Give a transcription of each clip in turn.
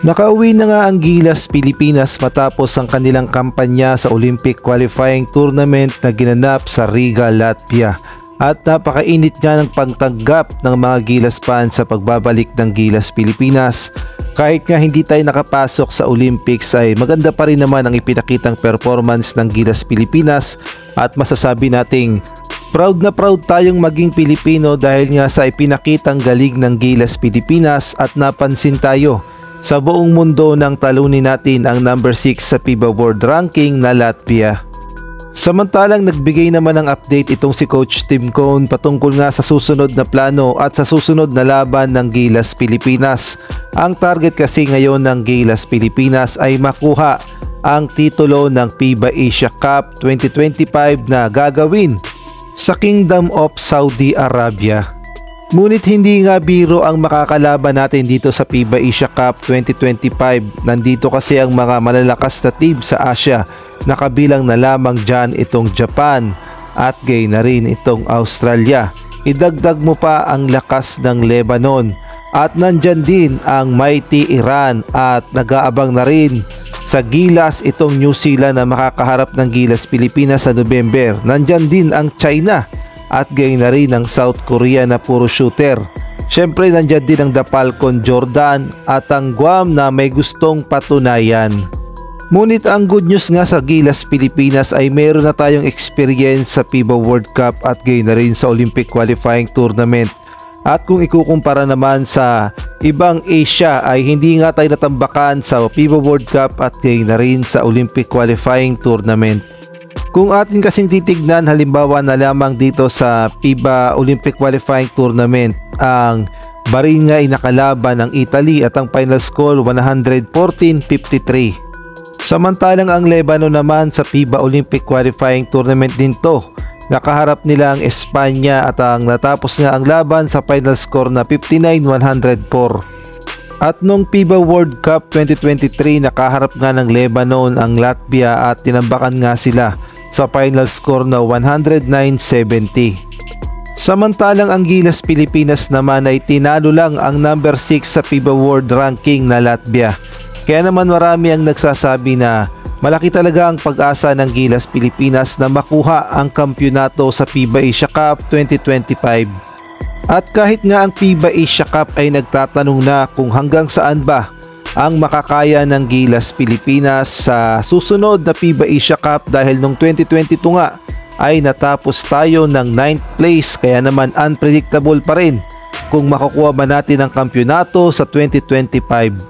Nakauwi na nga ang Gilas Pilipinas matapos ang kanilang kampanya sa Olympic Qualifying Tournament na ginanap sa Riga, Latvia. At napakainit nga ng pagtanggap ng mga Gilas fans sa pagbabalik ng Gilas Pilipinas. Kahit nga hindi tayo nakapasok sa Olympics ay maganda pa rin naman ang ipinakitang performance ng Gilas Pilipinas at masasabi nating proud na proud tayong maging Pilipino dahil nga sa ipinakitang galing ng Gilas Pilipinas at napansin tayo sa buong mundo nang talunin natin ang number 6 sa FIBA World Ranking na Latvia. Samantalang nagbigay naman ng update itong si Coach Tim Cone patungkol nga sa susunod na plano at sa susunod na laban ng Gilas Pilipinas. Ang target kasi ngayon ng Gilas Pilipinas ay makuha ang titulo ng FIBA Asia Cup 2025 na gagawin sa Kingdom of Saudi Arabia. Ngunit hindi nga biro ang makakalaban natin dito sa FIBA Asia Cup 2025. Nandito kasi ang mga malalakas na team sa Asia na kabilang na lamang dyan itong Japan at gay na rin itong Australia. Idagdag mo pa ang lakas ng Lebanon at nandyan din ang mighty Iran at nag-aabang na rin sa Gilas itong New Zealand na makakaharap ng Gilas Pilipinas sa November. Nandyan din ang China at gay na rin ang South Korea na puro shooter. Syempre nandyan din ang The Falcon Jordan at ang Guam na may gustong patunayan. Ngunit ang good news nga sa Gilas Pilipinas ay meron na tayong experience sa FIBA World Cup at gay na rin sa Olympic Qualifying Tournament. At kung ikukumpara naman sa ibang Asia ay hindi nga tayo natambakan sa FIBA World Cup at gay na rin sa Olympic Qualifying Tournament. Kung atin kasing titignan halimbawa na lamang dito sa FIBA Olympic Qualifying Tournament, ang Bahrain nga ay nakalaban ng Italy at ang final score 114-53. Samantalang ang Lebanon naman sa FIBA Olympic Qualifying Tournament din to. Nakaharap nila ang Espanya at ang natapos nga ang laban sa final score na 59-104. At nung FIBA World Cup 2023 nakaharap nga ng Lebanon ang Latvia at tinambakan nga sila sa final score na 109-70. Samantalang ang Gilas Pilipinas naman ay tinalo lang ang number 6 sa FIBA World Ranking na Latvia. Kaya naman marami ang nagsasabi na malaki talaga ang pag-asa ng Gilas Pilipinas na makuha ang kampyonato sa FIBA Asia Cup 2025. At kahit nga ang FIBA Asia Cup ay nagtatanong na kung hanggang saan ba ang makakaya ng Gilas Pilipinas sa susunod na FIBA Asia Cup dahil nung 2022 nga ay natapos tayo ng 9th place, kaya naman unpredictable pa rin kung makukuha ba natin ang kampyonato sa 2025.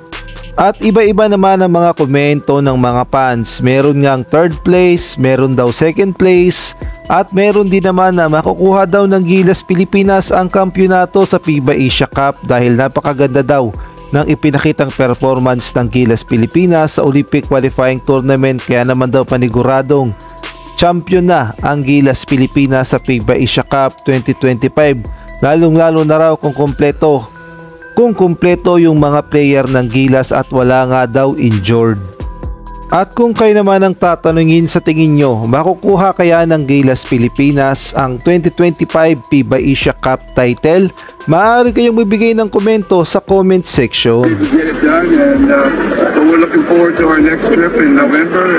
At iba-iba naman ang mga komento ng mga fans. Meron ngang 3rd place, meron daw 2nd place, at meron din naman na makukuha daw ng Gilas Pilipinas ang kampyonato sa FIBA Asia Cup dahil napakaganda daw ng ipinakitang performance ng Gilas Pilipinas sa Olympic Qualifying Tournament. Kaya naman daw paniguradong champion na ang Gilas Pilipinas sa FIBA Asia Cup 2025, lalong-lalo na raw kung kumpleto yung mga player ng Gilas at wala nga daw injured. At kung kayo naman ang tatanungin sa tingin nyo, makukuha kaya ng Gilas Pilipinas ang 2025 FIBA Asia Cup title? Maaari kayong magbigay ng komento sa comment section. Get it done and we're looking forward to our next trip in November.